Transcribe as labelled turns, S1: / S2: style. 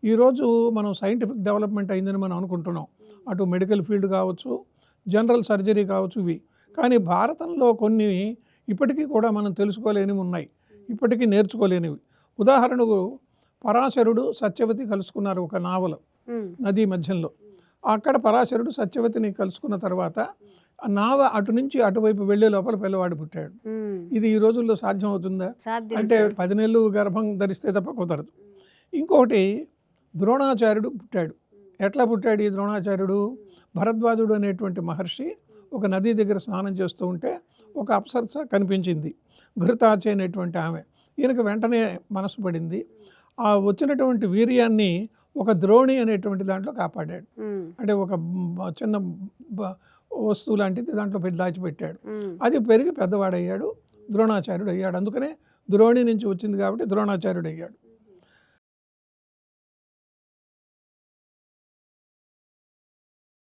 S1: ఈరోజు మనం scientific development అయిందని మనం అనుకుంటున్నాం. అటు మెడికల్ ఫీల్డ్ కావచ్చు, జనరల్ సర్జరీ కావచ్చు ఇవి. కానీ భారతంలో కొన్ని ఇప్పటికీ కూడా మనం తెలుసుకోలేనివి ఉన్నాయి, ఇప్పటికీ నేర్చుకోలేనివి. ఉదాహరణకు పరాశరుడు సత్యవతి కలుసుకున్నారు ఒక నావలో నదీ మధ్యంలో. అక్కడ పరాశరుడు సత్యవతిని కలుసుకున్న తర్వాత ఆ నావ అటు నుంచి అటువైపు వెళ్ళే లోపల పిల్లవాడు పుట్టాడు. ఇది ఈ రోజుల్లో సాధ్యం అవుతుందా? అంటే 10 నెలలు గర్భం ధరిస్తే తప్ప కుదరదు. ఇంకొకటి ద్రోణాచార్యుడు పుట్టాడు. ఎట్లా పుట్టాడు ఈ ద్రోణాచార్యుడు? భరద్వాజుడు అనేటువంటి మహర్షి ఒక నదీ దగ్గర స్నానం చేస్తూ ఉంటే ఒక అప్సరస కనిపించింది, ఘృతాచి అనేటువంటి ఆమె. ఈయనకు వెంటనే మనసు పడింది. ఆ వచ్చినటువంటి వీర్యాన్ని ఒక ద్రోణి అనేటువంటి దాంట్లో కాపాడాడు. అంటే ఒక చిన్న వస్తువు లాంటిది దాంట్లో పెట్టి దాచిపెట్టాడు. అది పెరిగి పెద్దవాడయ్యాడు, ద్రోణాచార్యుడు అయ్యాడు. అందుకనే ద్రోణి నుంచి వచ్చింది కాబట్టి ద్రోణాచార్యుడు అయ్యాడు.